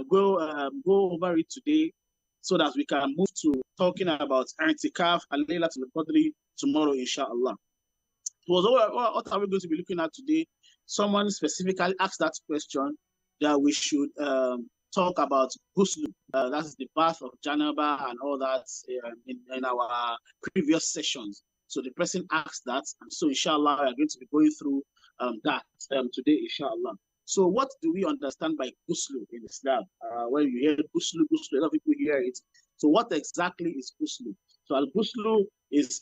go over it today so that we can move to talking about i'tikaf and Laylatul Qadri tomorrow, inshallah. What are we going to be looking at today? Someone specifically asked that question that we should talk about Ghusl. That is the bath of Janaba and all that in our previous sessions. So the person asked that, and so inshallah we are going to be going through that today, inshallah. So what do we understand by Ghusl in Islam? When you hear Ghusl, a lot of people hear it. So what exactly is Ghusl? So al-Ghusl is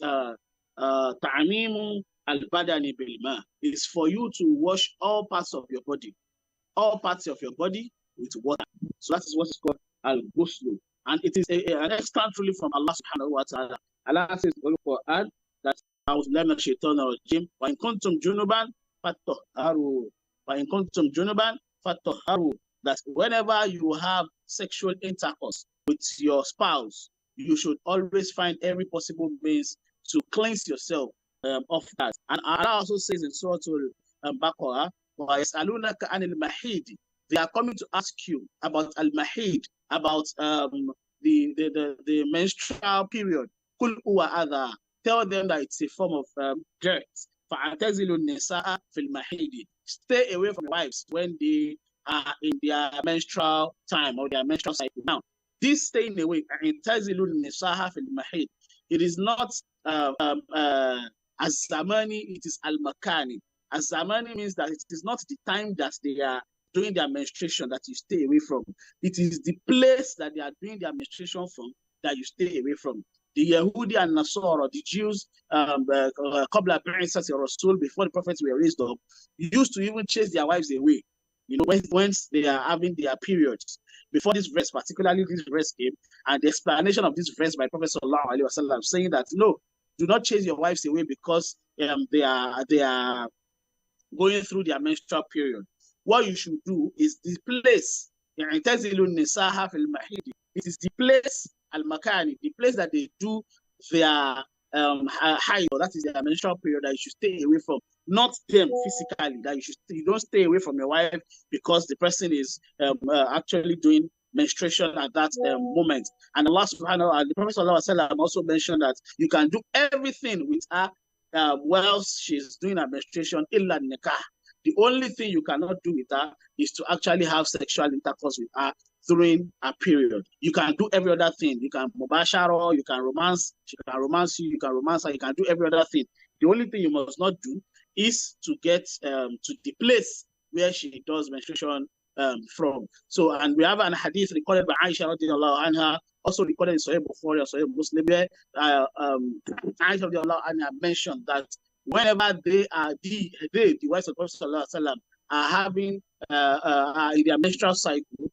ta'amimu al-badani bil-ma. Is for you to wash all parts of your body with water. So that is what is called al-Ghusl. And it is an extant ruling from Allah subhanahu wa ta'ala. Allah says in the Quran that وَإِن كُنْتُمْ جُنُبًا فَاتَّطَهَّرُوا, that whenever you have sexual intercourse with your spouse, you should always find every possible means to cleanse yourself of that. And Allah also says in Surah Al-Baqarah, وَيَسْأَلُونَكَ عَنِ الْمَحِيدِ, they are coming to ask you about al-mahid, about the menstrual period. قُلْ هُوَ أَذَى, tell them that it's a form of dirt. فَاعْتَزِلُوا النِّسَاءَ فِي الْمَحِيدِ, stay away from wives when they are in their menstrual time or their menstrual cycle. Now, this staying away, اعْتَزِلُوا النِّسَاءَ فِي الْمَحِيدِ, it is not as-zamani, it is al-makani. As-zamani means that it is not the time that they are doing their menstruation that you stay away from. It is the place that they are doing their menstruation from that you stay away from. The Yehudi and Nasara, the Jews, Qabla Bi'isati Rasul, before the prophets were raised up, used to even chase their wives away, once they are having their periods. Before this verse, particularly this verse came, and the explanation of this verse by Prophet Sallallahu Alaihi Wasallam saying that no, do not chase your wives away because they are going through their menstrual period. What you should do is the place. It is the place, al-makani, the place that they do their haid, that is their menstrual period, that you should stay away from, not them physically. That you don't stay away from your wife because the person is actually doing menstruation at that moment. And Allah subhanahu wa ta'ala, the Prophet sallallahu alaihi wasallam also mentioned that you can do everything with her whilst she's doing her menstruation, illa nikah. The only thing you cannot do with her is to actually have sexual intercourse with her during a period. You can do every other thing. You can mubashara, you can romance, she can romance you, you can romance her, you can do every other thing. The only thing you must not do is to get to the place where she does menstruation from. So, and we have an hadith recorded by Aisha radiallahu anha, also recorded in Sahih Bukhari or Sahih Muslim, where Aisha radiallahu anha mentioned that whenever the wives of the Prophet sallallahu alaihi wasallam are having their menstrual cycle,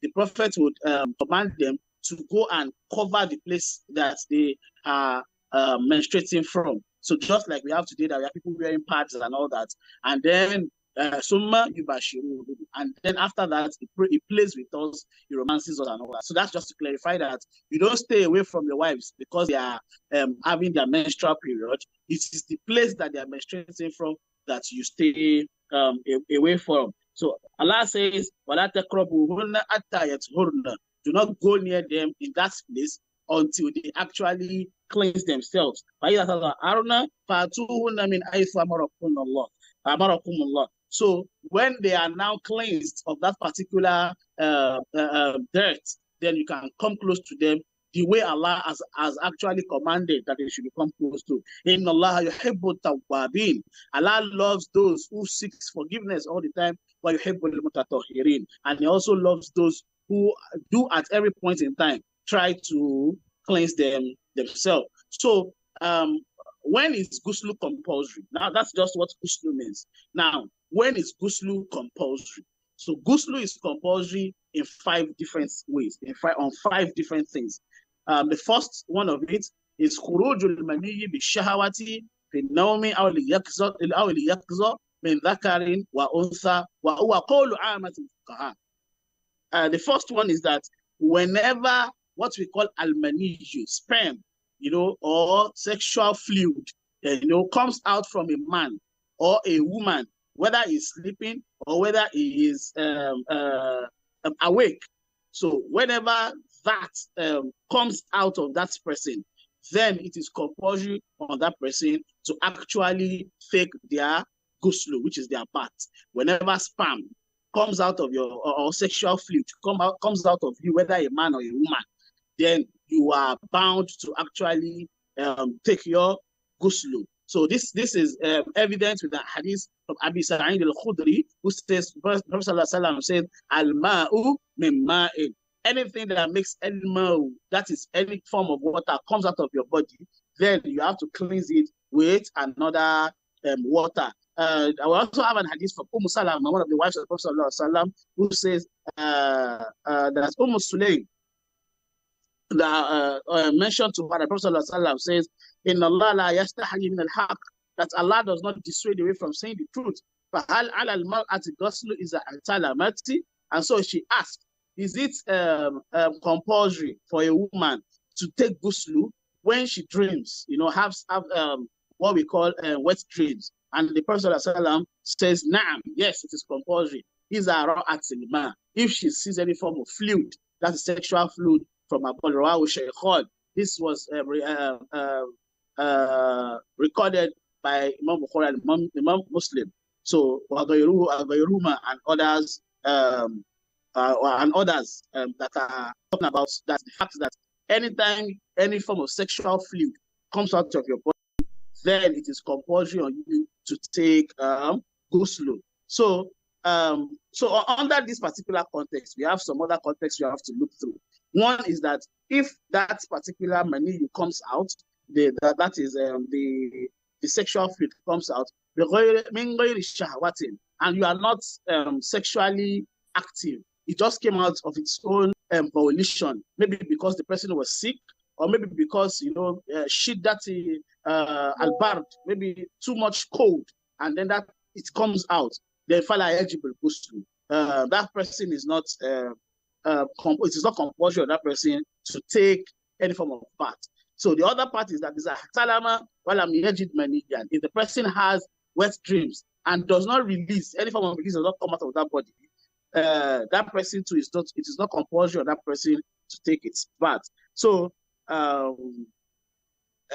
the Prophet would command them to go and cover the place that they are menstruating from. So just like we have today, that we have people wearing pads and all that, and then Summa Yubashiru, and then after that, he plays with us, he romances us and all that. So that's just to clarify that you don't stay away from your wives because they are having their menstrual period. It is the place that they are menstruating from that you stay away from. So Allah says, وَلَا تَقْرَبُوهُنَّ حَتَّى يَطْهُرْنَ, do not go near them in that place until they actually cleanse themselves. So when they are now cleansed of that particular dirt, then you can come close to them the way Allah has actually commanded that they should become close to. Inna Allah yuhibbu tawwabin. Allah loves those who seek forgiveness all the time. Wa yuhibbul mutatahhirin. And He also loves those who do at every point in time try to cleanse themselves. So when is Ghusl compulsory? Now that's just what Ghusl means. Now, when is Ghusl compulsory? So Ghusl is compulsory in 5 different ways, on 5 different things. The first one of it is khurujul maniyyi bishahawati fi nawmi aw liyaqza min dhakarin wa untha wa huwa qawlu 'ammatil fuqaha. The first one is that whenever what we call al-maniyyu, sperm, or sexual fluid, comes out from a man or a woman whether he's sleeping or whether he is awake. So whenever that comes out of that person, then it is compulsory on that person to actually take their ghusl, which is their bath. Whenever sperm comes out of your or sexual fluid comes out of you, whether a man or a woman, then you are bound to actually take your ghusl. So this is evident with the hadith of Abi Sa'id al-Khudri, who says, Prophet ﷺ said, Al-ma'u min ma'in. Anything that makes al-ma'u, that is any form of water, comes out of your body, then you have to cleanse it with another water. I will also have an hadith from Salama, one of the wives of the Prophet ﷺ, who says that Sulaym, that mentioned to her, the Prophet ﷺ says, "Inna Allah la yastahi min al-haq," that Allah does not dissuade away from saying the truth. فَهَلْ عَلَى الْمَرْأَةِ غُسْلٌ إِذَا احْتَلَمَتْ? And so she asked, is it compulsory for a woman to take ghusl when she dreams, have what we call wet dreams? And the Prophet ﷺ says, "Naam, yes, it is compulsory. If she sees any form of fluid, that is sexual fluid from a body." This was recorded by Imam Bukhari and Imam Muslim. So and others that are talking about that, the fact that anytime any form of sexual fluid comes out of your body, then it is compulsory on you to take ghusl. So under this particular context, we have some other context you have to look through. One is that if that particular mani comes out, that is the sexual fluid comes out, and you are not sexually active, it just came out of its own volition, maybe because the person was sick, or maybe because shiddati al-bard, maybe too much cold, and then that it comes out, then fala eligible ghusl. That person is not it is not compulsory on that person to take any form of bath. So the other part is that is a talama walam yajid maniyan. If the person has wet dreams and does not release any form of release, does not come out of that body, that person too is not. It is not compulsory on that person to take its bath. So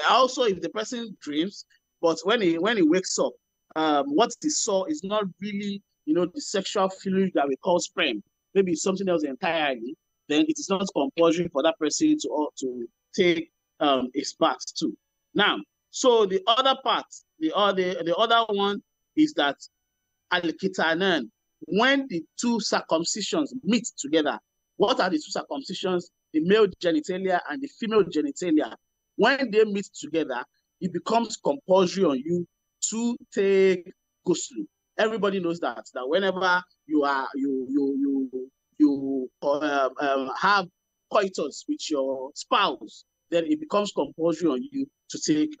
also, if the person dreams, but when he wakes up, what he saw is not really the sexual fluid that we call sperm. Maybe it's something else entirely. Then it is not compulsory for that person to take his bath too. Now, so the other part, the other one is that al-kitanan, when the two circumcisions meet together. What are the two circumcisions? The male genitalia and the female genitalia. When they meet together, it becomes compulsory on you to take ghusl. Everybody knows that whenever you have coitus with your spouse, then it becomes compulsory on you to take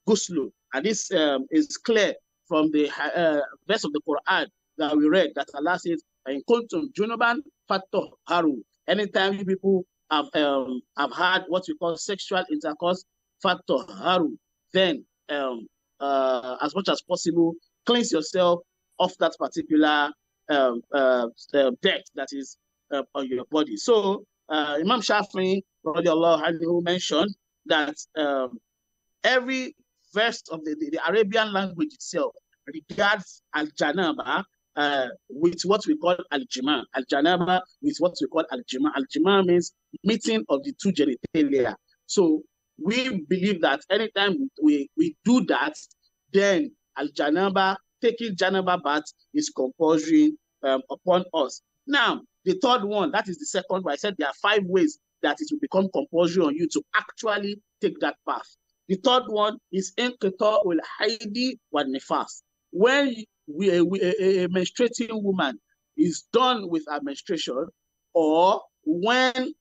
ghusl. And this is clear from the verse of the Quran that we read, that Allah says, "In kuntum junuban fatahharu." Anytime you people have had what we call sexual intercourse, fatahharu, then as much as possible, cleanse yourself of that particular dirt that is on your body. So Imam Shafi'i radiallahu anhu mentioned that every verse of the Arabian language itself regards al-janaba with what we call al-jima. Al-janaba with what we call al-jima. Al-jima means meeting of the two genitalia. So we believe that anytime we do that, then al-janaba, taking janaba bath, is compulsory upon us. Now, the third one, that is the second one. I said there are 5 ways that it will become compulsory on you to actually take that bath. The third one is inqita'ul haidi wa nifas. When a menstruating woman is done with her menstruation, or when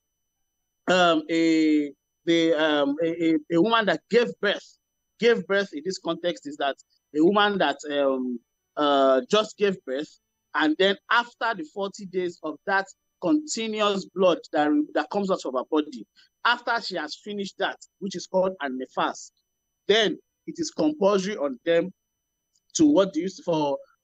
a woman that gave birth in this context is that a woman that just gave birth, and then after the 40 days of that continuous blood that comes out of her body, after she has finished that, which is called an nefas, then it is compulsory on them to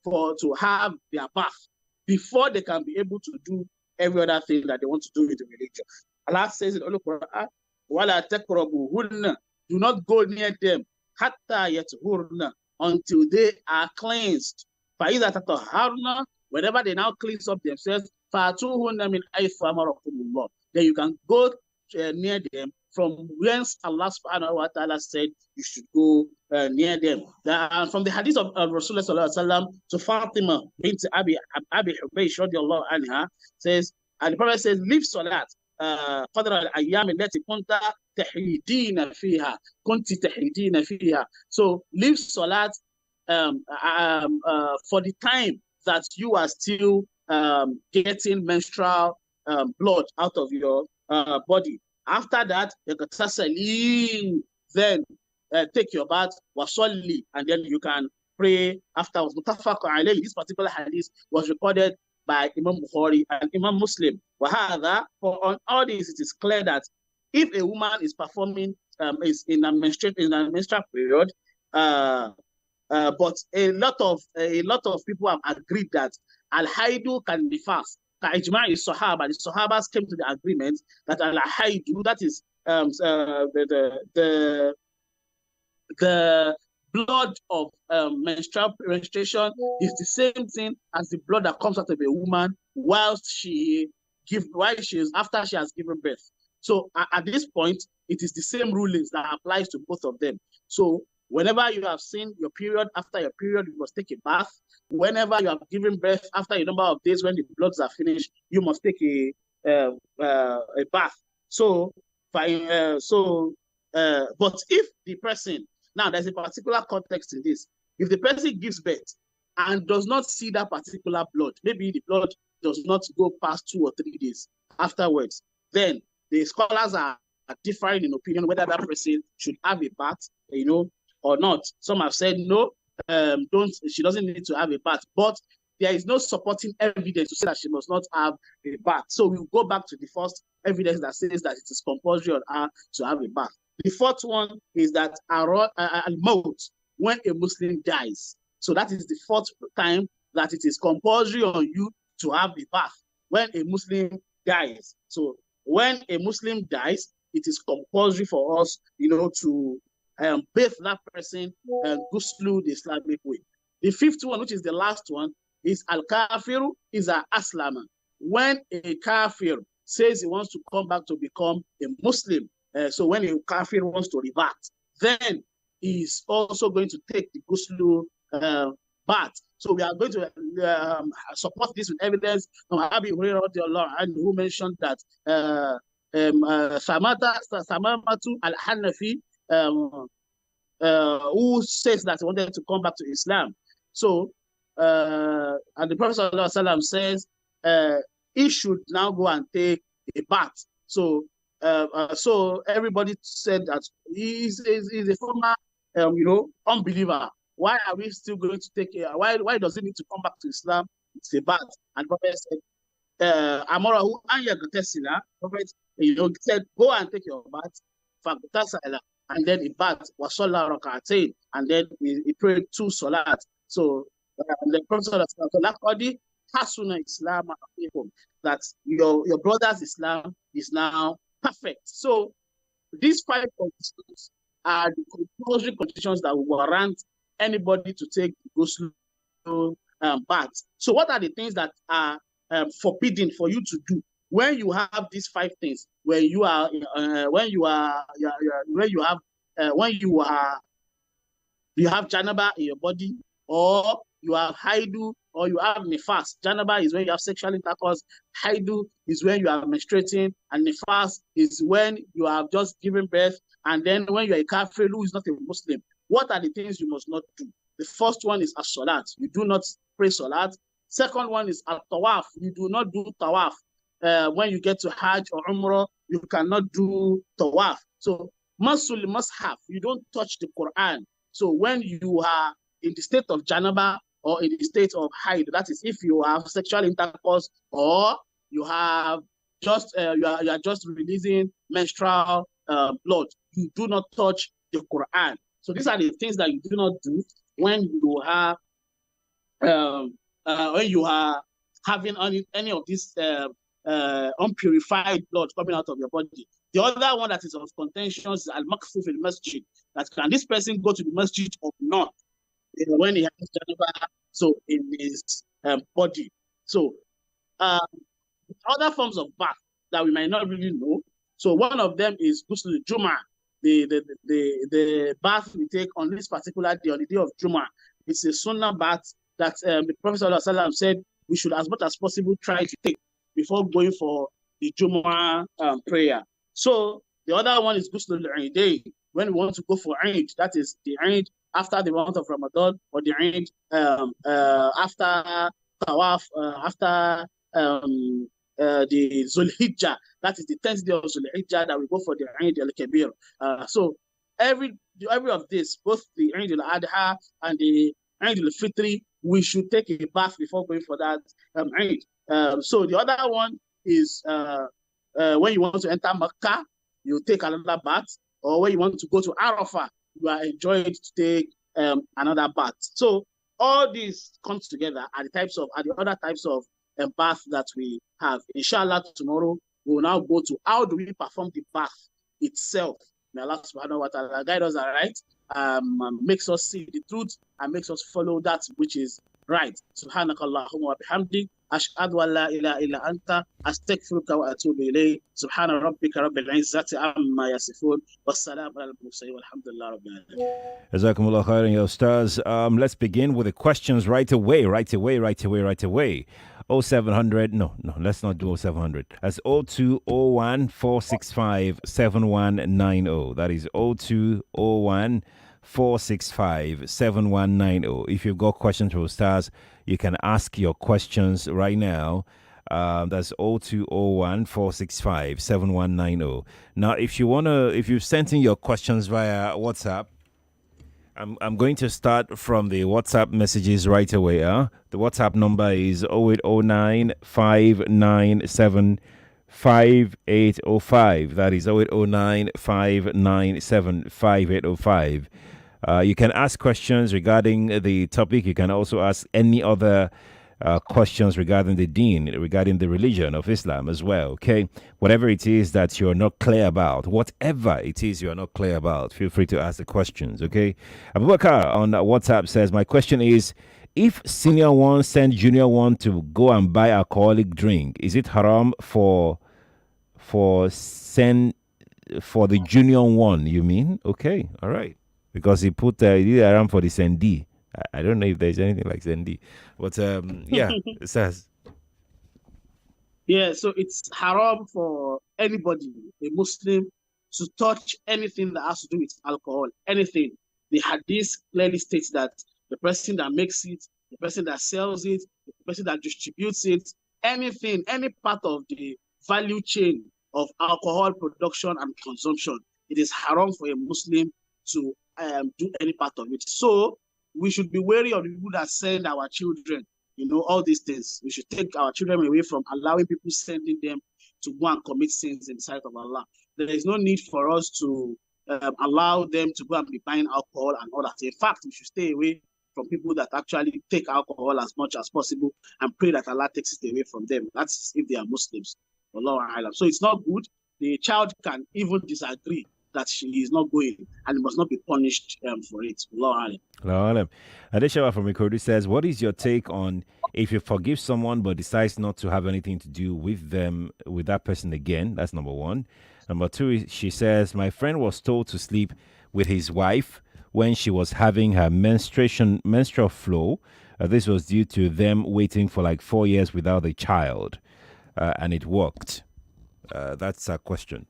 to have their bath before they can be able to do every other thing that they want to do with the religion. Allah says in the Quran, "Wala taqrabuhunna," do not go near them, hatta yathurna, until they are cleansed. فَإِذَا تَطَهَّرْنَا, whenever they now cleanse up themselves, فَأْتُوهُنَّ مِنْ حَيْثُ أَمَرَكُمُ اللَّهُ, then you can go near them from whence Allah subhanahu wa ta'ala said you should go near them. From the hadith of Rasulullah sallallahu alaihi wasallam to Fatima bint Abi Hubaysh radiyallahu anha says, and the Prophet says, leave salat قدر الأيام التي كنت تحيدين فيها so leave salat for the time that you are still getting menstrual blood out of your body. After that, then take your bath, wasalli, and then you can pray afterwards. This particular hadith was recorded by Imam Bukhari and Imam Muslim. For on all this, it is clear that if a woman is performing is in a menstrual period, but a lot of people have agreed that al-haidu can be fast. The Sahabas came to the agreement that al-haidu, that is the blood of menstruation is the same thing as the blood that comes out of a woman after she has given birth. So at this point, it is the same rulings that applies to both of them. So whenever you have seen your period, after your period, you must take a bath. Whenever you have given birth, after a number of days, when the bloods are finished, you must take a bath. But if the person, now there's a particular context in this, if the person gives birth and does not see that particular blood, maybe the blood does not go past 2 or 3 days afterwards, then the scholars are differing in opinion whether that person should have a bath, or not. Some have said no, she doesn't need to have a bath, but there is no supporting evidence to say that she must not have a bath. So we'll go back to the first evidence that says that it is compulsory on her to have a bath. The fourth one is that al-maut, when a Muslim dies. So that is the fourth time that it is compulsory on you to have a bath when a Muslim dies. So when a Muslim dies, it is compulsory for us, to bathe that person and Ghusl the Islamic way. The fifth one, which is the last one, is al-kafiru is al-aslama. When a kafir says he wants to come back to become a Muslim, so when a kafir wants to revert, then he's also going to take the Ghusl bath. So we are going to support this with evidence from Abi Hurairah, who mentioned that Samamatu al-Hanafi, who says that he wanted to come back to Islam. So, and the Prophet ﷺ says he should now go and take a bath. So, so everybody said that he's a former, unbeliever. Why are we still going to take a? Why does he need to come back to Islam? It's a bath. And the Prophet said, Amorahu Anyagatesila. Prophet, said, go and take your bath. And then he bathed, was Salah Rakatain, and then he prayed 2 salat. So the Prophet Hasuna Islam, that your brother's Islam is now perfect. So these 5 conditions are the compulsory conditions that will warrant anybody to take Ghusl bath. So what are the things that are forbidden for you to do when you have these 5 things? When you have janaba in your body, or you have haidu, or you have nifas. Janaba is when you have sexual intercourse. Haidu is when you are menstruating, and nifas is when you have just given birth. And then when you are a kafir who is not a Muslim, what are the things you must not do? The first one is as-salat. You do not pray salat. Second one is al-tawaf. You do not do tawaf. When you get to Hajj or Umrah, you cannot do tawaf. So masul mashaf, you don't touch the Quran. So when you are in the state of janaba or in the state of haid, that is if you have sexual intercourse, or you have just you are just releasing menstrual blood, you do not touch the Quran. So these are the things that you do not do when you have when you are having any of this unpurified blood coming out of your body. The other one that is of contention is al-maqfu fil masjid. That can this person go to the masjid or not when he has janaba, so in his body. So other forms of bath that we might not really know. So one of them is Ghusl Juma, the bath we take on this particular day, on the day of Juma. It's a sunnah bath that the Prophet ﷺ said we should, as much as possible, try to take before going for the Juma prayer. So the other one is Ghusl al-Eidain, when we want to go for Eid, that is the Eid after the month of Ramadan, or the Eid after Tawaf, after the Zulhijjah, that is the 10th day of Zulhijjah, that we go for the Eid al-Kabir. So every of this, both the Eid al-Adha and the Eid al-Fitri, we should take a bath before going for that Eid. So the other one is when you want to enter Makkah, you take another bath, or when you want to go to Arafah, you are enjoined to take another bath. So all these comes together are the other types of bath that we have. Inshallah, tomorrow we will now go to how do we perform the bath itself. May Allah subhanahu wa ta'ala guide us right, makes us see the truth and makes us follow that which is right. Subhanakallahumma wa bihamdik, ashhadu an la ilaha illa anta, astaghfiruka wa atubu ilayk. Subhana rabbika rabbil izzati amma yasifun, wassalamu ala al-mursalin, walhamdulillahi rabbil alamin. Jazakumullah khairan, ya Ustaz. Let's begin with the questions right away. 0700, no, let's not do 0700. That's 0201 465 7190. That is 0201 465 7190. If you've got questions for Ustaz, you can ask your questions right now. That's 0201 465 7190. Now, if you've sent in your questions via WhatsApp, I'm going to start from the WhatsApp messages right away. The WhatsApp number is 0809 597 5805. That is 0809 597 5805. You can ask questions regarding the topic. You can also ask any other questions regarding the deen, regarding the religion of Islam as well, okay? Whatever it is that you're not clear about, whatever it is you're not clear about, feel free to ask the questions, okay? Abubakar on WhatsApp says, my question is, if senior one send junior one to go and buy alcoholic drink, is it haram for the junior one, you mean? Okay, all right. Because he put he did haram for the sendee. I don't know if there's anything like Zendi, but yeah, it says. Yeah, so it's haram for anybody, a Muslim, to touch anything that has to do with alcohol, anything. The hadith clearly states that the person that makes it, the person that sells it, the person that distributes it, anything, any part of the value chain of alcohol production and consumption, it is haram for a Muslim to do any part of it. So we should be wary of the people that send our children, all these things. We should take our children away from allowing people sending them to go and commit sins in the sight of Allah. There is no need for us to allow them to go and be buying alcohol and all that. In fact, we should stay away from people that actually take alcohol as much as possible and pray that Allah takes it away from them. That's if they are Muslims. So it's not good. The child can even disagree that she is not going and must not be punished for it. Adeshawa from Ikorodu says, what is your take on if you forgive someone but decides not to have anything to do with that person again? That's number one. Number two, she says, my friend was told to sleep with his wife when she was having her menstrual flow. This was due to them waiting for like 4 years without a child, and it worked. That's a question.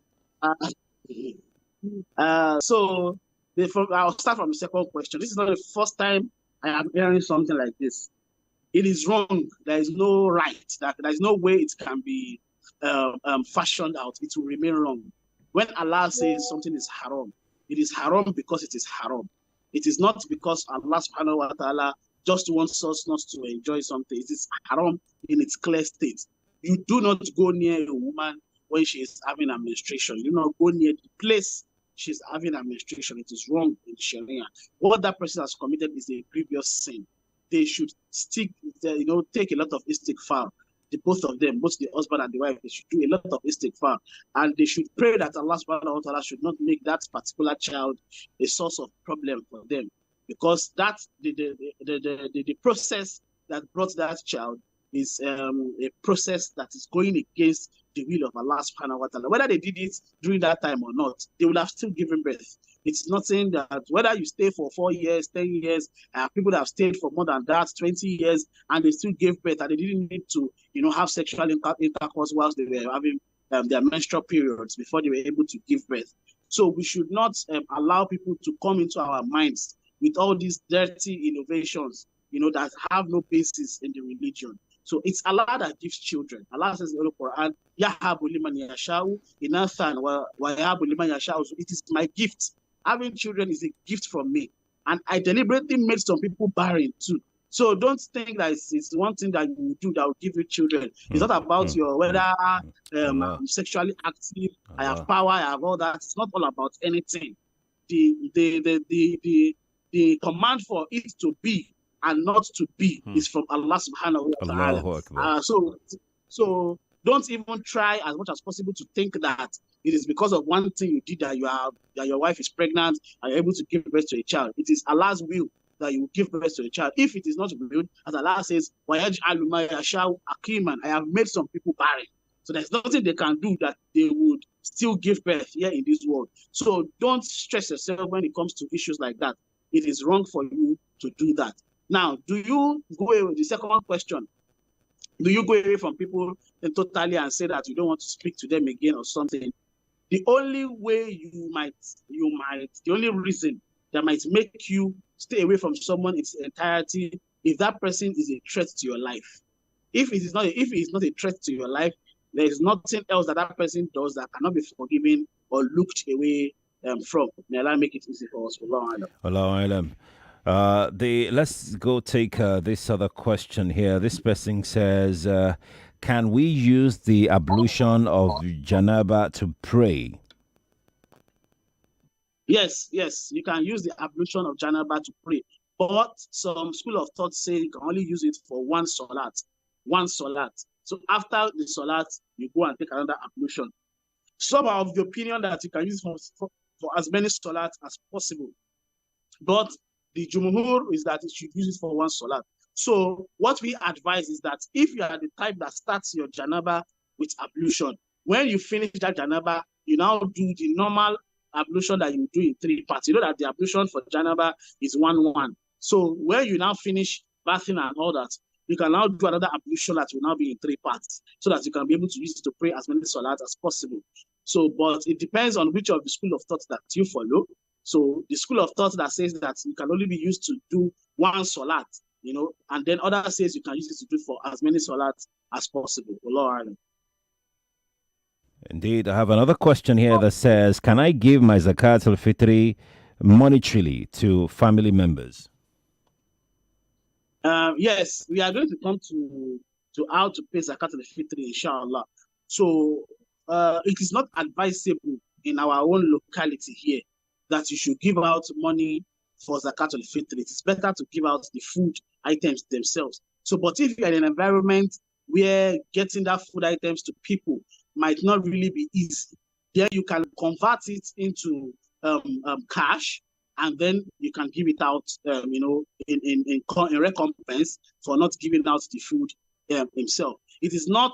I'll start from the second question. This is not the first time I am hearing something like this. It is wrong. There is no right. There is no way it can be fashioned out. It will remain wrong. When Allah says something is haram, it is haram because it is haram. It is not because Allah subhanahu wa ta'ala just wants us not to enjoy something. It is haram in its clear state. You do not go near a woman when she is having a menstruation. You do not go near the place she's having a menstruation. It is wrong in Sharia. What that person has committed is a grievous sin. they should stick, take a lot of istighfar. The both of them, both the husband and the wife, they should do a lot of istighfar, and they should pray that Allah subhanahu wa ta'ala should not make that particular child a source of problem for them, because that the process that brought that child is a process that is going against the will of Allah subhanahu wa ta'ala. Whether they did it during that time or not, they will have still given birth. It's not saying that whether you stay for 4 years, 10 years, people that have stayed for more than that, 20 years, and they still gave birth, and they didn't need to, have sexual intercourse whilst they were having their menstrual periods before they were able to give birth. So we should not allow people to come into our minds with all these dirty innovations, that have no basis in the religion. So it's Allah that gives children. Allah says in the Quran, "Yahabu liman yashau inathan wa yahabu liman yashau." So it is my gift. Having children is a gift from me, and I deliberately made some people barren too. So don't think that it's one thing that you do that will give you children. It's not about your whether I'm sexually active, I have power, I have all that. It's not all about anything. The command for it to be and not to be is from Allah subhanahu wa ta'ala. So don't even try as much as possible to think that it is because of one thing you did that your wife is pregnant and you're able to give birth to a child. It is Allah's will that you will give birth to a child. If it is not willed, as Allah says, I have made some people barren. So there's nothing they can do that they would still give birth here in this world. So don't stress yourself when it comes to issues like that. It is wrong for you to do that. Now, do you go away with the second question? Do you go away from people totally and say that you don't want to speak to them again or something? The only way the only reason that might make you stay away from someone in its entirety if that person is a threat to your life. If it is not a threat to your life, there is nothing else that person does that cannot be forgiven or looked away from. May Allah make it easy for us. Allahu alam. Let's go take this other question here. This person says, can we use the ablution of janaba to pray? Yes, you can use the ablution of janaba to pray. But some school of thought say you can only use it for one salat. So after the salat, you go and take another ablution. Some are of the opinion that you can use for as many salats as possible. But the jumhur is that you should use it for one salat. So what we advise is that if you are the type that starts your janaba with ablution, when you finish that janaba, you now do the normal ablution that you do in 3 parts. You know that the ablution for janaba is 1-1. So when you now finish bathing and all that, you can now do another ablution that will now be in 3 parts, so that you can be able to use it to pray as many salats as possible. So, but it depends on which of the school of thought that you follow. So the school of thought that says that you can only be used to do one salat, and then others says you can use it to do for as many salats as possible. Indeed. I have another question here that says, can I give my zakat al-fitri monetarily to family members? Yes, we are going to come to how to pay zakat al-fitri, inshallah. So it is not advisable in our own locality here that you should give out money for zakat al-fitri. It is better to give out the food items themselves. So, but if you are in an environment where getting that food items to people might not really be easy, then you can convert it into cash, and then you can give it out, in recompense for not giving out the food himself. It is not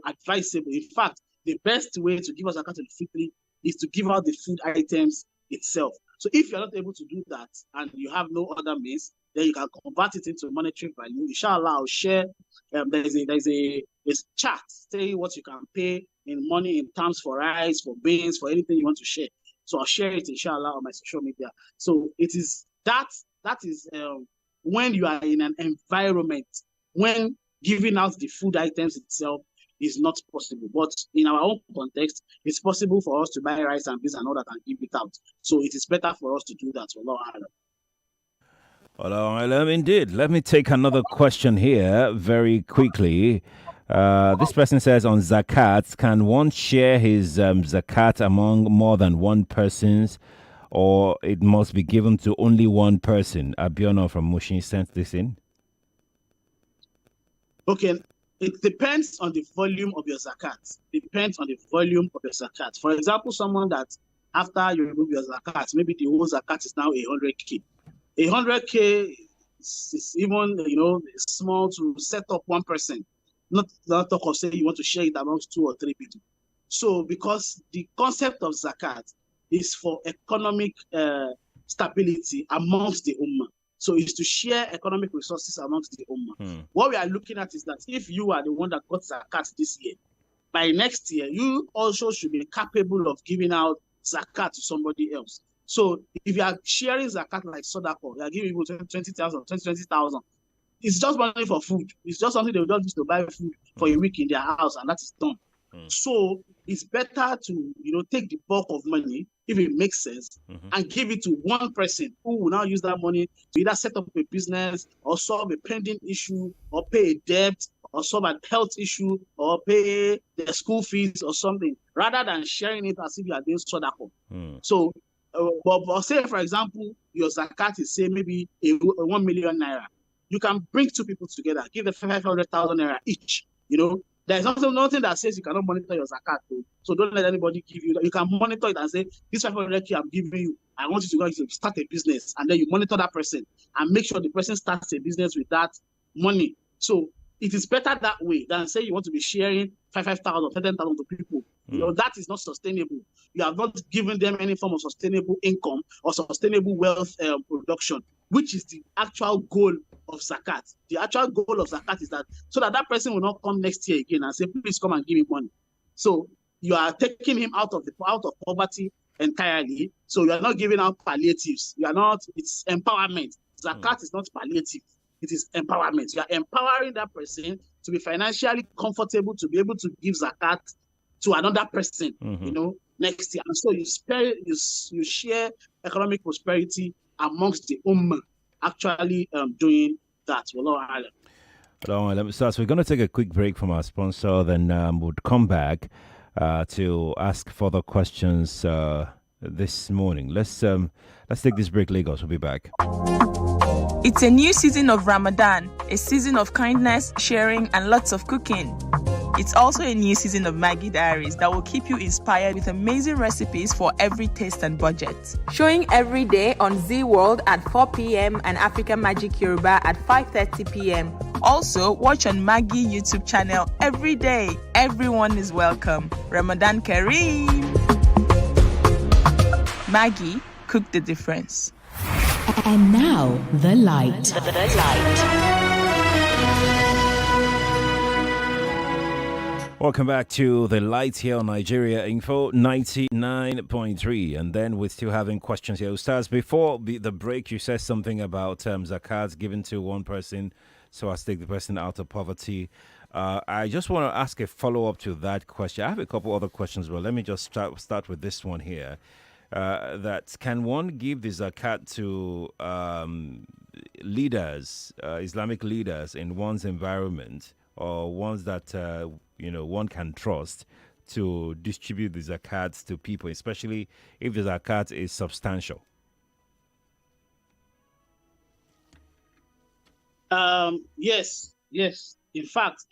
advisable. In fact, the best way to give us zakat al-fitri is to give out the food items itself. So if you're not able to do that and you have no other means, then you can convert it into monetary value. Inshallah, I'll share. There's a chart saying what you can pay in money in terms for rice, for beans, for anything you want to share. So I'll share it, inshallah, on my social media. So it is that is when you are in an environment when giving out the food items itself is not possible. But in our own context, it's possible for us to buy rice and beans and all that and give it out. So it is better for us to do that. Indeed. Let me take another question here very quickly. This person says on zakat, can one share his zakat among more than one persons, or it must be given to only one person? Abiono from Mushin sent this in. Okay, it depends on the volume of your zakat. Depends on the volume of your zakat. For example, someone that after you remove your zakat, maybe the whole zakat is now 100K. 100K is even, small to set up one person. Not talk of saying you want to share it amongst 2 or 3 people. So because the concept of zakat is for economic stability amongst the ummah. So it's to share economic resources amongst the ummah. What we are looking at is that if you are the one that got zakat this year, by next year, you also should be capable of giving out zakat to somebody else. So if you are sharing zakat like Sodako, you are giving people 20,000, 20,000. It's just money for food. It's just something they will just use to buy food for a week in their house, and that is done. So it's better to take the bulk of money, if it makes sense, and give it to one person who will now use that money to either set up a business or solve a pending issue or pay a debt or solve a health issue or pay their school fees or something, rather than sharing it as if you are doing Sodako. So, but say, for example, your zakat is, say, maybe a 1 million naira. You can bring 2 people together, give them 500,000 naira each. There's nothing that says you cannot monitor your zakat, though. So don't let anybody give you. You can monitor it and say, this 500K I'm giving you, I want you to go to start a business. And then you monitor that person and make sure the person starts a business with that money. So it is better that way than say you want to be sharing 5,000, 10,000 to people. That is not sustainable. You have not given them any form of sustainable income or sustainable wealth production, which is the actual goal of zakat. The actual goal of zakat is that so that person will not come next year again and say, please come and give me money. So you are taking him out of poverty entirely. So you are not giving out palliatives. You are not. It's empowerment. Zakat is not palliative. It is empowerment. You are empowering that person to be financially comfortable to be able to give zakat to another person, next year. And so you share economic prosperity amongst the ummah, actually doing that. So we're going to take a quick break from our sponsor, then we'll come back to ask further questions this morning. Let's take this break, Lagos. We'll be back. It's a new season of Ramadan, a season of kindness, sharing, and lots of cooking. It's also a new season of Maggie Diaries that will keep you inspired with amazing recipes for every taste and budget. Showing every day on Z World at 4 p.m. and Africa Magic Yoruba at 5:30 p.m. Also, watch on Maggie YouTube channel every day. Everyone is welcome. Ramadan Kareem! Maggie, cook the difference. And now, The Light. The Light. Welcome back to The Light here on Nigeria Info 99.3. And then we're still having questions here. Ustadh, before the break, you said something about zakat given to one person so as to take the person out of poverty. I just want to ask a follow-up to that question. I have a couple other questions, but let me just start with this one here. That can one give the zakat to leaders, Islamic leaders in one's environment, or ones that one can trust to distribute the zakat to people, especially if the zakat is substantial? Yes. In fact,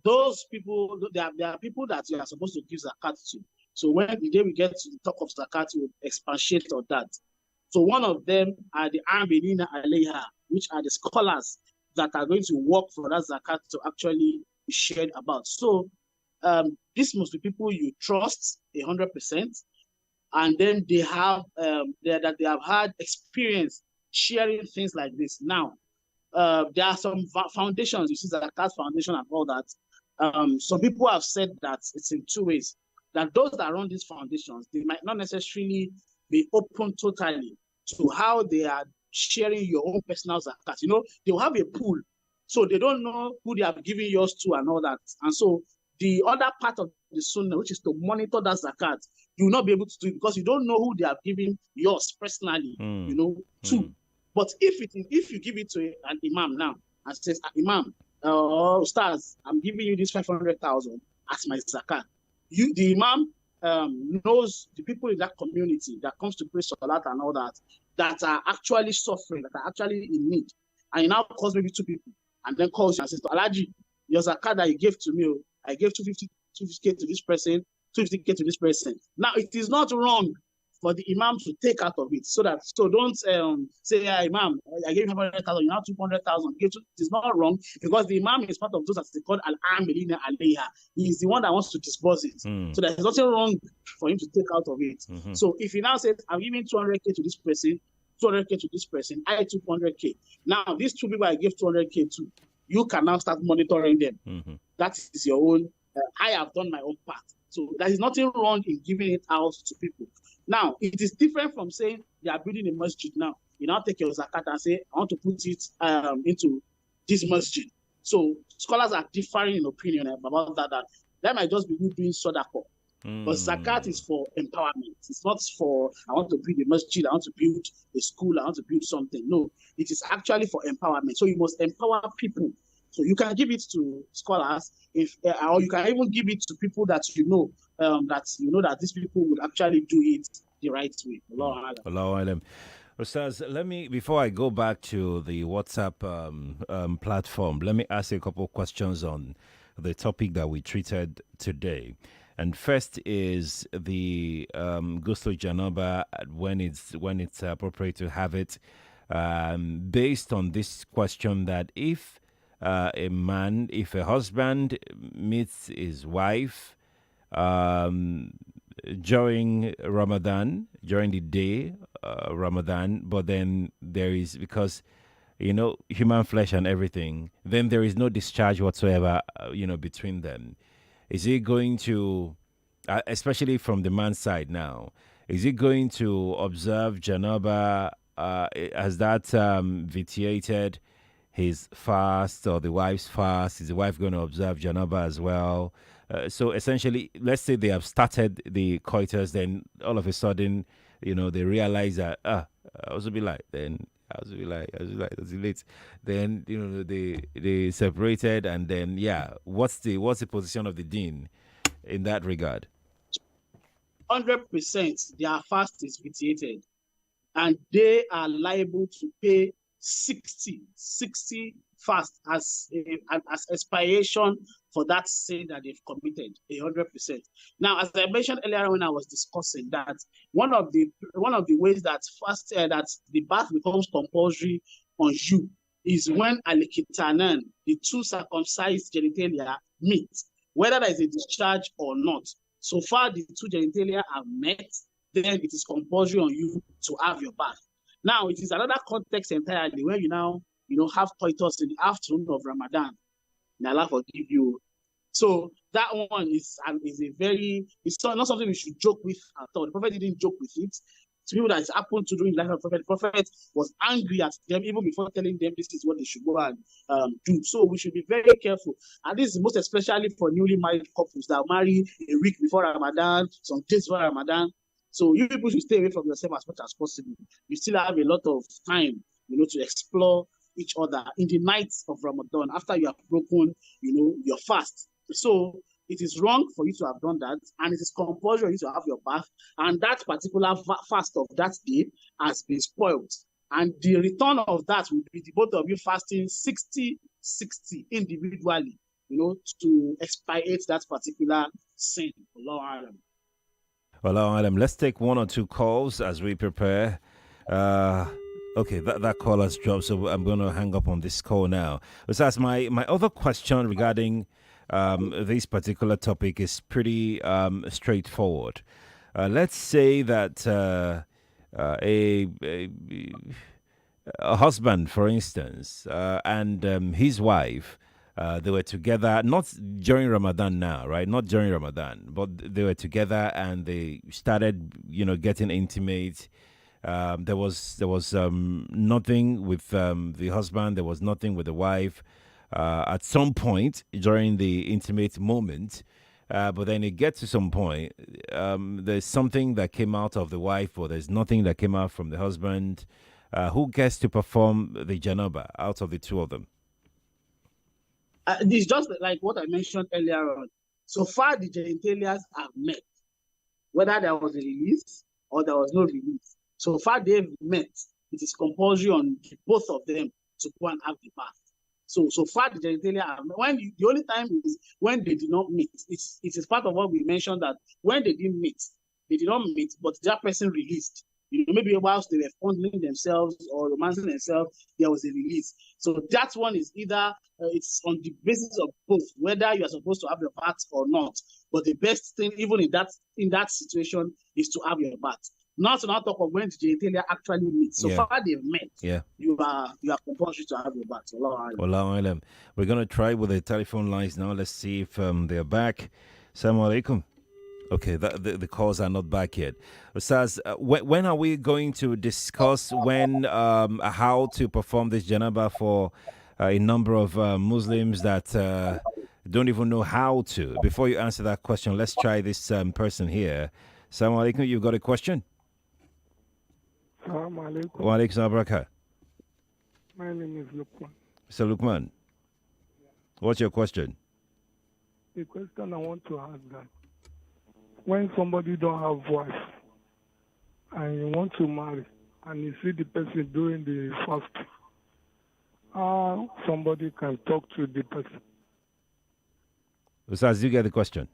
those people, there are people that you are supposed to give zakat to. So when the day we get to the talk of zakat, we'll expatiate on that. So one of them are the Amilina Alayha, which are the scholars that are going to work for that zakat to actually be shared about. So this must be people you trust 100%, and then they have that they have had experience sharing things like this. Now, there are some foundations. You see, the Zakat Foundation and all that. Some people have said that it's in 2 ways. That those that run these foundations, they might not necessarily be open totally to how they are sharing your own personal zakat. They'll have a pool, so they don't know who they are giving yours to and all that. And so the other part of the sunnah, which is to monitor that zakat, you will not be able to do it because you don't know who they are giving yours personally, to. But if you give it to an imam now and says, Imam, Ustadh, I'm giving you this 500,000 as my zakat. The imam knows the people in that community that comes to pray salat and all that are actually suffering, that are actually in need. And he now calls maybe 2 people and then calls you and says, Alaji, your zakat that you gave to me, I gave 250K to this person, 250K to this person. Now, it is not wrong for the imam to take out of it, so don't say, yeah, imam, I gave you 500,000, you now 200,000. It is not wrong, because the imam is part of those that's called al-amilina alayha. He is the one that wants to disburse it. So there's nothing wrong for him to take out of it. So if he now says, I'm giving 200K to this person, 200K to this person, I took 100K. Now, these two people I gave 200K to, you can now start monitoring them. That is your own. I have done my own part. So there is nothing wrong in giving it out to people. Now, it is different from saying they are building a masjid now. You now take your zakat and say, I want to put it into this masjid. So scholars are differing in opinion about that. That might just be you doing sadaqah. But zakat is for empowerment. It's not for, I want to build a masjid, I want to build a school, I want to build something. No, it is actually for empowerment. So you must empower people. So you can give it to scholars, or you can even give it to people that that these people would actually do it the right way. Allahu Alam. Ustadh, let me, before I go back to the WhatsApp platform, let me ask you a couple of questions on the topic that we treated today. And first is the Ghusl Janaba, when it's appropriate to have it, based on this question that if a husband meets his wife during Ramadan, during the day Ramadan, but then there is, because human flesh and everything, then there is no discharge whatsoever between them. Is he going to, especially from the man's side now, is he going to observe Janaba? Has that vitiated his fast or the wife's fast? Is the wife going to observe Janaba as well? So essentially, let's say they have started the coitus, then all of a sudden, they realize that, I was be like, then I was late. Then, they separated, and then, what's the position of the dean in that regard? 100% their fast is vitiated, and they are liable to pay 60 fast as expiation for that sin that they've committed, 100%. Now, as I mentioned earlier when I was discussing that, one of the ways that that the bath becomes compulsory on you is when alikitanan, the two circumcised genitalia, meet, whether there is a discharge or not. So far, the two genitalia are met, then it is compulsory on you to have your bath. Now, it is another context entirely where you now, have coitus in the afternoon of Ramadan. May Allah forgive you. So that one is it's not something we should joke with at all. The Prophet didn't joke with it. To people that it's happened to do in the life of the Prophet was angry at them even before telling them this is what they should go and do. So we should be very careful. And this is most especially for newly married couples that marry a week before Ramadan, some days before Ramadan. So you people should stay away from yourself as much as possible. You still have a lot of time, to explore each other in the nights of Ramadan after you have broken, your fast. So it is wrong for you to have done that, and it is compulsory to have your bath, and that particular fast of that day has been spoiled. And the return of that will be the both of you fasting 60 individually, to expiate that particular sin. Allahu Alam. Let's take one or two calls as we prepare. Okay, that call has dropped, so I'm going to hang up on this call now. Besides, my other question regarding this particular topic is pretty straightforward. Let's say that a husband, for instance, and his wife, they were together, not during Ramadan now, right? Not during Ramadan, but they were together and they started, getting intimate. There was nothing with the husband. There was nothing with the wife. At some point during the intimate moment, but then it gets to some point, there's something that came out of the wife, or there's nothing that came out from the husband. Who gets to perform the janaba out of the two of them? It's just like what I mentioned earlier on. So far, the genitalias are met, whether there was a release or there was no release. So far, they've met. It is compulsory on both of them to go and have the bath. So far the genitalia, the only time is when they did not meet. It is part of what we mentioned, that when they did not meet, but that person released. Maybe whilst they were fondling themselves or romancing themselves, there was a release. So that one is either it's on the basis of both, whether you are supposed to have your bath or not. But the best thing, even in that situation, is to have your bath. Not to not talk of when the genitalia actually meet. So far they've met. Yeah. You are compulsory to have your bath. We're gonna try with the telephone lines now. Let's see if they're back. Assalamu alaikum. Okay, the calls are not back yet. Ustadh, when are we going to discuss how to perform this janaba for a number of Muslims that don't even know how to? Before you answer that question, let's try this person here. Assalamu alaikum, you've got a question? Assalamu alaikum. Wa alaikum barakah. My name is Lukman. Mr. Lukman, what's your question? The question I want to ask that when somebody don't have wife and you want to marry and you see the person doing the fast, how somebody can talk to the person? Ustaz, you get the question?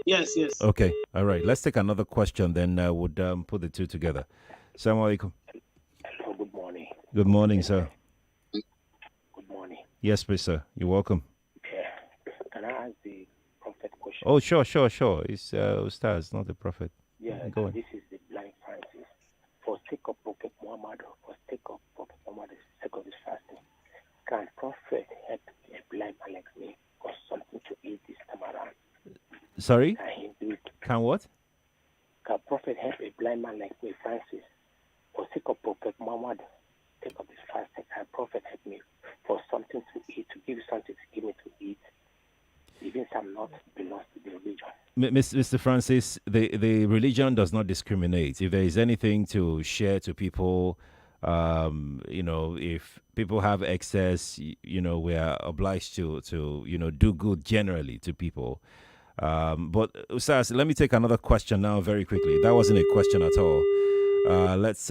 Yes. Okay, all right. Let's take another question, then we'll put the two together. Assalamu alaikum. Hello, good morning. Good morning, sir. Good morning. Yes, please, sir. You're welcome. Can I ask the prophet question? Oh, sure. It's Ustaz, not the prophet. Yeah, go on. This is the blind Francis. For sake of Prophet Muhammad, for sake of his fasting, can prophet help a blind man like me or something to eat this time around? Sorry? Can he do it? Can what? Can prophet help a blind man like me, Francis? For sake of Prophet Muhammad, sake of his fasting, can prophet help me for something to eat, to give you something to give me to eat? Even some not belongs to the religion. Mr. Francis, the religion does not discriminate. If there is anything to share to people, if people have excess, we are obliged to do good generally to people. But Ustaz, let me take another question now very quickly. That wasn't a question at all. Let's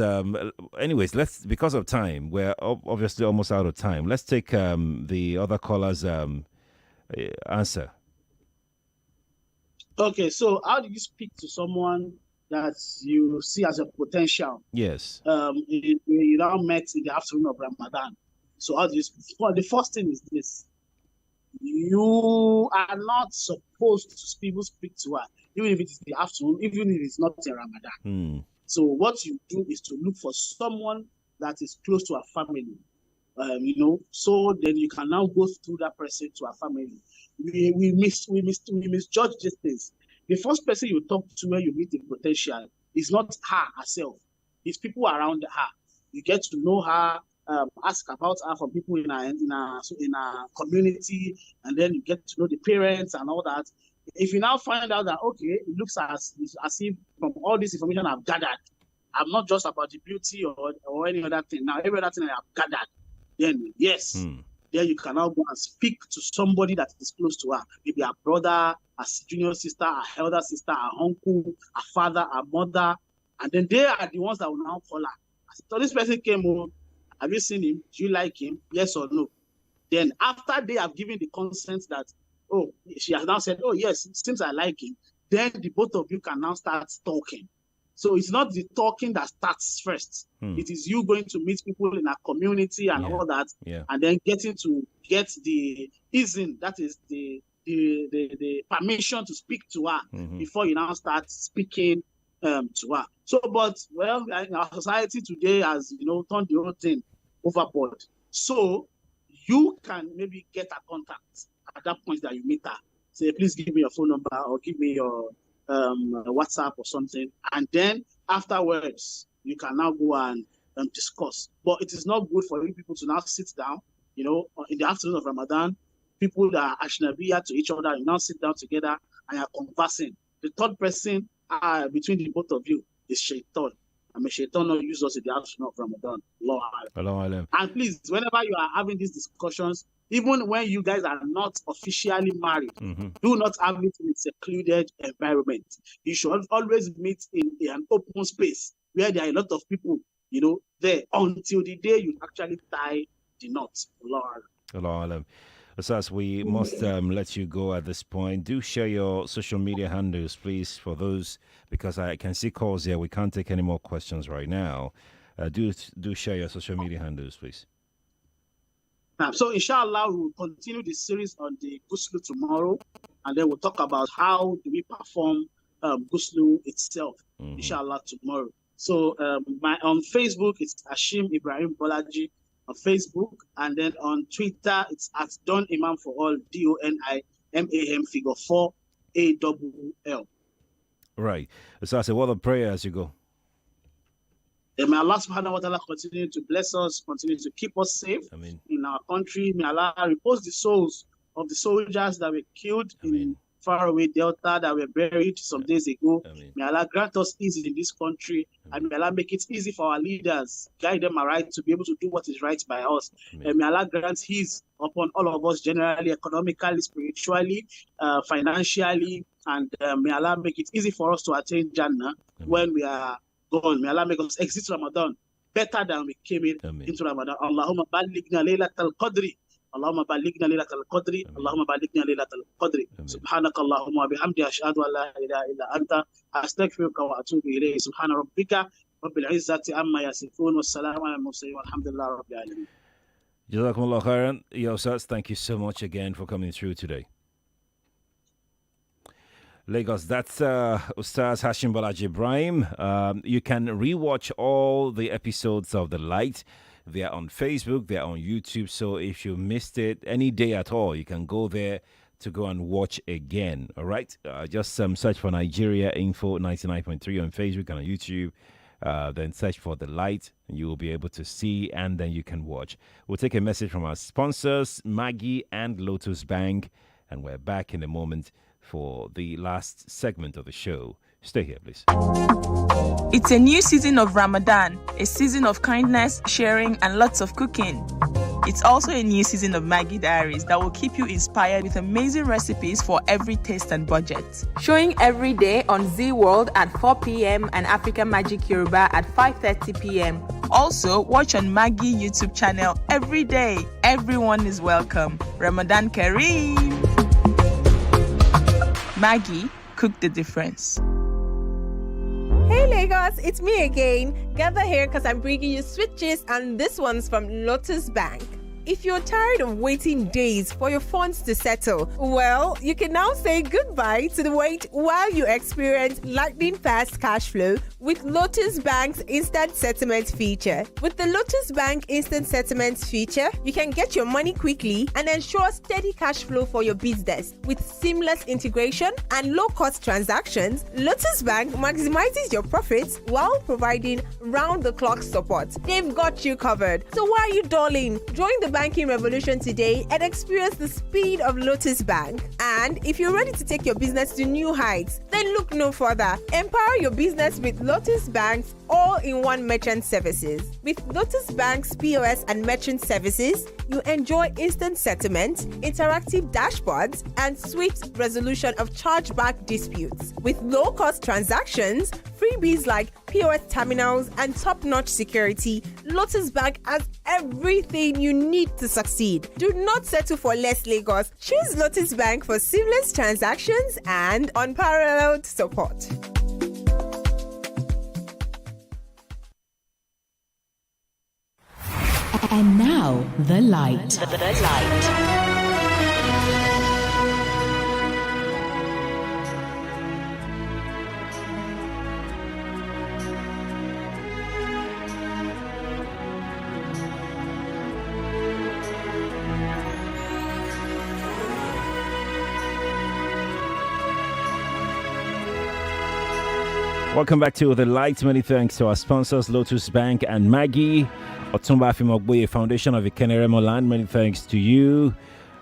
because of time, we're obviously almost out of time. Let's take the other caller's answer. Okay, so how do you speak to someone that you see as a potential? Yes. You now met in the afternoon of Ramadan. So how do you speak? Well, the first thing is this. You are not supposed to speak to her, even if it is the afternoon, even if it's not in Ramadan. So what you do is to look for someone that is close to her family. So then you can now go through that person to her family. We misjudge these things. The first person you talk to when you meet the potential is not her herself. It's people around her. You get to know her, ask about her from people in our community, and then you get to know the parents and all that. If you now find out that it looks as if from all this information I've gathered, I'm not just about the beauty or any other thing. Now every other thing I have gathered, then yes. Then you can now go and speak to somebody that is close to her. Maybe a brother, a junior sister, a elder sister, a uncle, a father, a mother. And then they are the ones that will now call her. So this person came home. Have you seen him? Do you like him? Yes or no? Then after they have given the consent that, she has now said, yes, it seems I like him. Then the both of you can now start talking. So it's not the talking that starts first. It is you going to meet people in a community and all that, and then getting to get the easing, that is the permission to speak to her before you now start speaking to her. So, but our society today has turned the whole thing overboard. So you can maybe get a contact at that point that you meet her. Say, please give me your phone number or give me your WhatsApp or something, and then afterwards you can now go and discuss. But it is not good for you people to now sit down, in the afternoon of Ramadan. People that are ashnabiya to each other, you now sit down together and you're conversing. The third person between the both of you is shaitan. I mean, shaitan not use us in the afternoon of Ramadan. Lord. And please, whenever you are having these discussions, even when you guys are not officially married, do not have it in a secluded environment. You should always meet in an open space where there are a lot of people, there, until the day you actually tie the knot. Lord. Allah Alam. Asas, we must let you go at this point. Do share your social media handles, please, for those, because I can see calls here. We can't take any more questions right now. Do share your social media handles, please. So, inshallah, we will continue the series on the Ghusl tomorrow, and then we'll talk about how do we perform Ghusl itself, inshallah, tomorrow. So, on Facebook, it's Hashim Ibrahim Bolaji on Facebook, and then on Twitter, it's at Don Imam for all, DONIMAM figure 4 AWL. Right. So I say, what a prayer as you go. And may Allah subhanahu wa ta'ala continue to bless us, continue to keep us safe in our country. May Allah repose the souls of the soldiers that were killed in faraway Delta, that were buried some days ago. May Allah grant us ease in this country, and may Allah make it easy for our leaders, guide them aright to be able to do what is right by us. And may Allah grant His upon all of us, generally, economically, spiritually, financially, and may Allah make it easy for us to attain Jannah when we are gone. May Allah make us exit Ramadan better than we came into Ramadan. Allahumma ballighna laylatal qadri. اللهم بلغنا ليلة القدر اللهم بلغنا ليلة القدر سبحانك اللهم وبحمدك أشهد أن لا إله إلا أنت أستغفرك وأتوب إليك سبحان ربك رب العزة عما يصفون والسلام على المرسلين والحمد لله رب العالمين. Jazakumullah khairan. Yo, Ustadh, thank you so much again for coming through today. Lagos, that's Ustadh Hashim Bolaji Ibrahim. You can rewatch all the episodes of The Light. They are on Facebook, they are on YouTube. So if you missed it any day at all, you can go there to go and watch again. All right. Just search for Nigeria Info 99.3 on Facebook and on YouTube. Then search for The Light. And you will be able to see, and then you can watch. We'll take a message from our sponsors, Maggie and Lotus Bank. And we're back in a moment for the last segment of the show. Stay here, please. It's a new season of Ramadan, a season of kindness, sharing, and lots of cooking. It's also a new season of Maggie Diaries that will keep you inspired with amazing recipes for every taste and budget. Showing every day on Z World at 4 p.m. and Africa Magic Yoruba at 5:30 p.m. Also, watch on Maggie YouTube channel every day. Everyone is welcome. Ramadan Kareem! Maggie, cook the difference. Hey Lagos, it's me again. Gather here because I'm bringing you sweet gist, and this one's from Lotus Bank. If you're tired of waiting days for your funds to settle, well, you can now say goodbye to the wait while you experience lightning fast cash flow with Lotus Bank's Instant Settlement feature. With the Lotus Bank Instant Settlement feature, you can get your money quickly and ensure steady cash flow for your business. With seamless integration and low-cost transactions, Lotus Bank maximizes your profits while providing round-the-clock support. They've got you covered. So why are you darling? Join the banking revolution today and experience the speed of Lotus Bank. And if you're ready to take your business to new heights, then look no further. Empower your business with Lotus Bank's all-in-one merchant services. With Lotus Bank's POS and merchant services, you enjoy instant settlement, interactive dashboards, and swift resolution of chargeback disputes. With low-cost transactions, freebies like POS terminals, and top-notch security, Lotus Bank has everything you need to succeed. Do not settle for less, Lagos. Choose Lotus Bank for seamless transactions and unparalleled support. And now, The Light. The Light. Welcome back to The Light. Many thanks to our sponsors, Lotus Bank and Maggie. Otumba Afimogboye Foundation of Ikeneremo Land. Many thanks to you.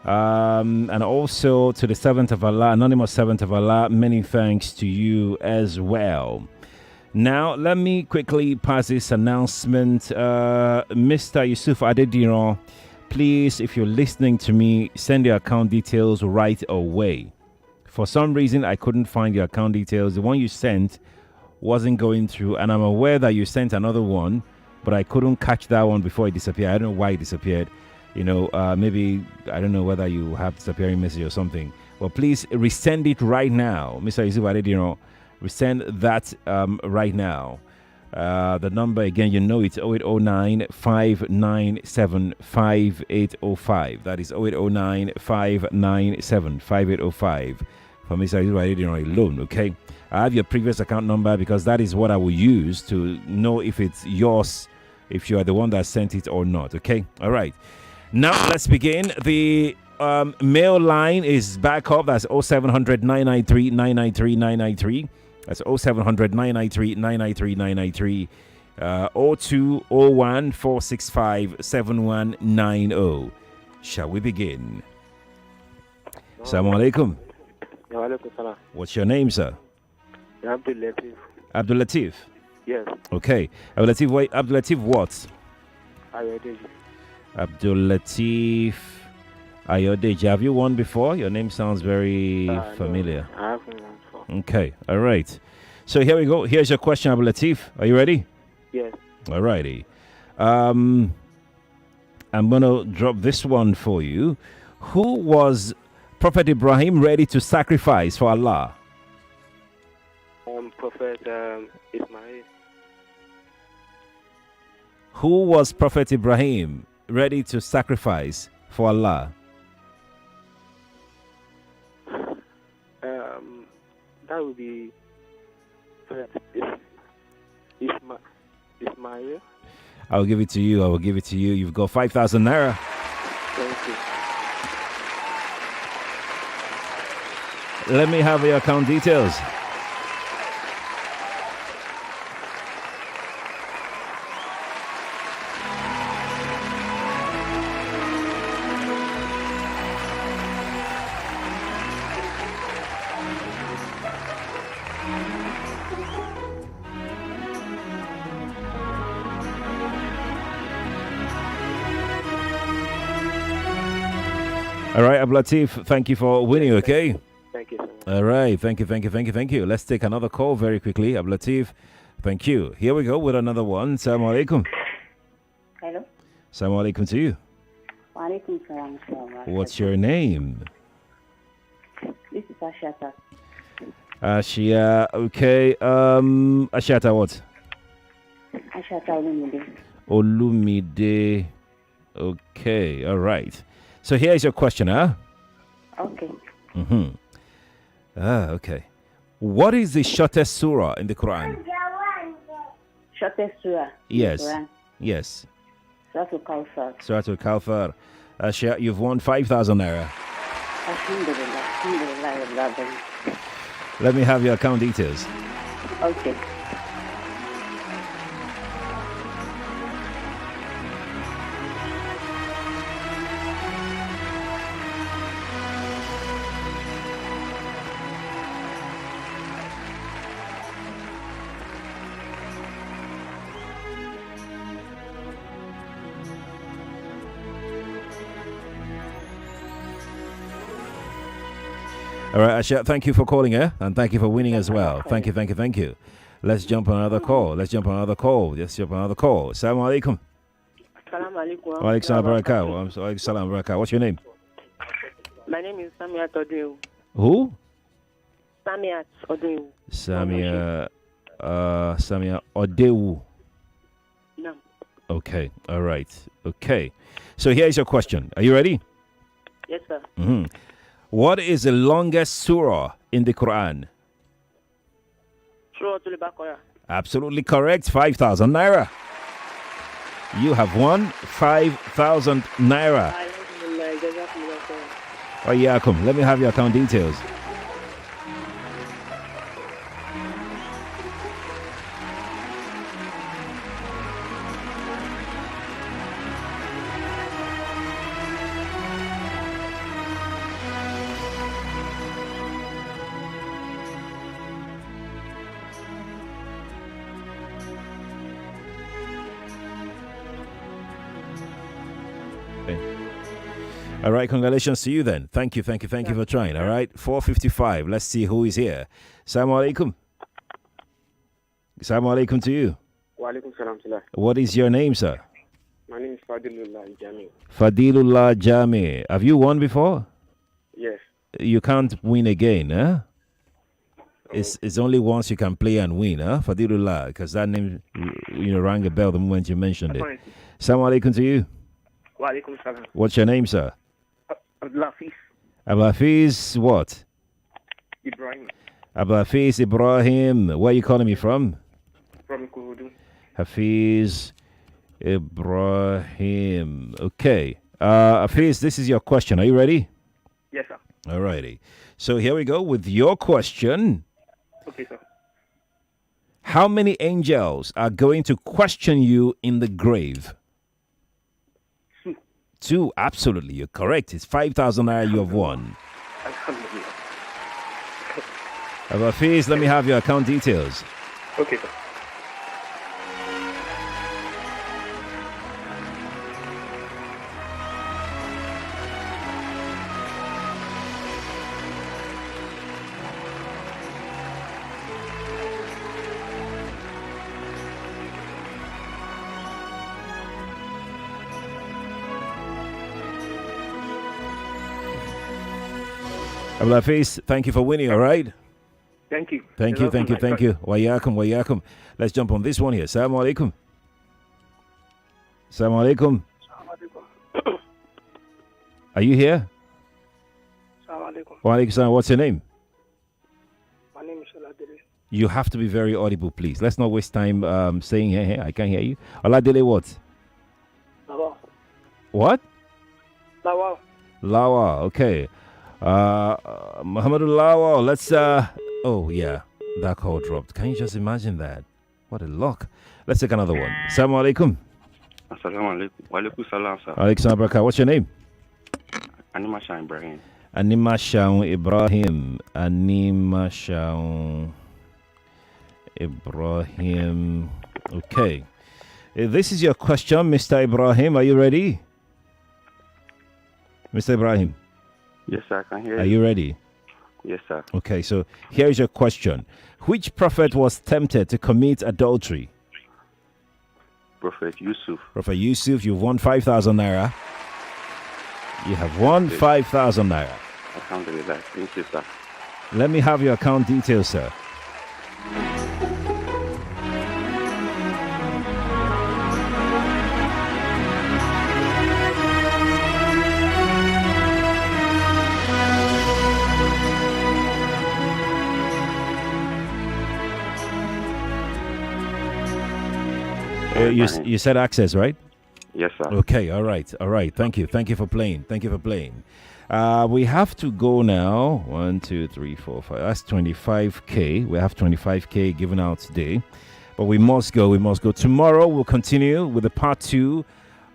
And also to the Servant of Allah, Anonymous Servant of Allah. Many thanks to you as well. Now, let me quickly pass this announcement. Mr. Yusuf Adediran, please, if you're listening to me, send your account details right away. For some reason, I couldn't find your account details. The one you sent wasn't going through, and I'm aware that you sent another one, but I couldn't catch that one before it disappeared. I don't know why it disappeared. maybe I don't know whether you have disappearing message or something. Well, please resend it right now, Mr. Yusuf. Resend that right now. The number again, it's 0809 597 5805. That is 0809 597 5805 for Mr. Yusuf alone. Okay, I have your previous account number because that is what I will use to know if it's yours, if you are the one that sent it or not. Okay, all right. Now let's begin. The mail line is back up. That's 0700 993 993 993. That's 0700 993 993 993. 0201 465 7190. Shall we begin? Assalamu alaikum. What's your name, sir? Abdul Latif. Abdul Latif? Yes. Okay. Abdul Latif what? Ayodeji. Abdul Latif Ayodeji. Have you won before? Your name sounds very familiar. No, I haven't won before. Okay. All right. So here we go. Here's your question, Abdul Latif. Are you ready? Yes. All righty. I'm going to drop this one for you. Who was Prophet Ibrahim ready to sacrifice for Allah? Prophet Ismail. Who was Prophet Ibrahim ready to sacrifice for Allah? That would be Ismail. I'll give it to you. You've got 5,000 naira. Thank you. Let me have your account details. All right, Abdul Latif, thank you for winning, okay? Thank you, sir. All right, thank you. Let's take another call very quickly. Abdul Latif, thank you. Here we go with another one. Assalamu alaikum. Hello. Assalamu alaikum to you. Wa alaikum salam. What's your name? This is Ashata. Ashia, okay. Ashata what? Ashata Olumide. Olumide. Okay, all right. So here's your question, huh? Okay. Okay. What is the shortest surah in the Quran? Shortest surah? Yes. In the Quran? Yes. Surah Al-Kawthar. Surah Al-Kawthar. Ashia, you've won 5,000 naira. Alhamdulillah. Let me have your account details. Okay. All right, Asha, thank you for calling, and thank you for winning as well. Thank you. Let's jump on another call. Assalamu alaikum. Assalamu alaikum. Wa alaikum salam barakatuh. What's your name? My name is Samia Odeu. Who? Samia Odeu. Samia Odeu. No. Okay, all right. Okay. So here's your question. Are you ready? Yes, sir. What is the longest surah in the Quran? Surah Al-Baqarah. Absolutely correct. 5,000 naira. You have won 5,000 naira. Oh, yeah, come. Let me have your account details. All right, congratulations to you then. Thank you for trying. All right, 4:55. Let's see who is here. Assalamu alaikum. Assalamu alaikum to you. Wa alaikum salam. What is your name, sir? My name is Fadilullah Jami. Fadilullah Jami. Have you won before? Yes. You can't win again, huh? It's only once you can play and win, huh? Fadilullah, because that name, rang a bell the moment you mentioned it. Assalamu alaikum to you. Wa alaikum salam. What's your name, sir? Abdulafiz. Abdulafiz what? Ibrahim. Abdulafiz Ibrahim. Where are you calling me from? From Kurudu. Hafiz Ibrahim. Okay. Hafiz, this is your question. Are you ready? Yes, sir. Alrighty. So here we go with your question. Okay, sir. How many angels are going to question you in the grave? 2. 2, absolutely. You're correct. It's 5,000 naira you have won. Alhamdulillah. Hafiz, let me have your account details. Okay, sir. Abdulafiz, thank you for winning, all right? Thank you. Thank you. Wa yakum. Let's jump on this one here. Assalamu alaikum. Assalamu alaikum. Are you here? Assalamu alaikum. Wa alaikum salam. What's your name? My name is Oladele. You have to be very audible, please. Let's not waste time saying, hey, I can't hear you. Oladele what? Lawal. What? Lawal. Lawa, okay. Muhammadu Lawa, let's oh yeah, that call dropped. Can you just imagine that? What a luck. Let's take another one. Assalamu alaikum. Assalamu alaikum. Wa alaikum salam, sir. Alaikum salam. What's your name? Animasha Ibrahim. Animasha Ibrahim. Animasha Ibrahim. Okay. This is your question, Mr. Ibrahim. Are you ready? Mr. Ibrahim. Yes, sir. I can hear you. Are you ready? Yes, sir. Okay, so here's your question. Which prophet was tempted to commit adultery? Prophet Yusuf. Prophet Yusuf, you've won 5,000 naira. You have won 5,000 naira. Alhamdulillah. Thank you, sir. Let me have your account details, sir. You said access, right? Yes, sir. Okay, all right. Thank you for playing. We have to go now. 1, 2, 3, 4, 5. That's 25k. We have 25k given out today, but we must go. Tomorrow we'll continue with the part 2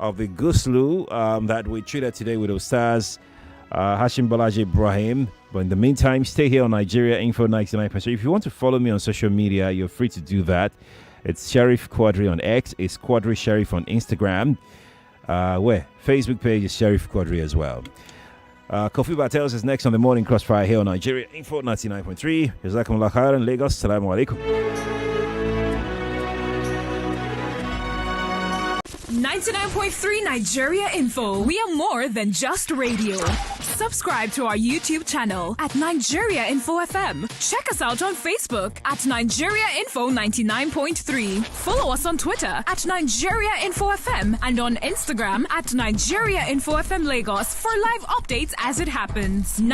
of the Ghusl that we treated today with Ustadh Hashim Balaji Ibrahim. But in the meantime, stay here on Nigeria Info 99%. If you want to follow me on social media, you're free to do that. It's Sheriff Quadry on X. It's Quadry Sheriff on Instagram. Where Facebook page is Sheriff Quadry as well. Kofi Battles is next on the Morning Crossfire here on Nigeria Info 99.3. Jazakumullah khairan, Lagos. Assalamu alaikum. 99.3 Nigeria Info. We are more than just radio. Subscribe to our YouTube channel at Nigeria Info FM. Check us out on Facebook at Nigeria Info 99.3. Follow us on Twitter at Nigeria Info FM and on Instagram at Nigeria Info FM Lagos for live updates as it happens.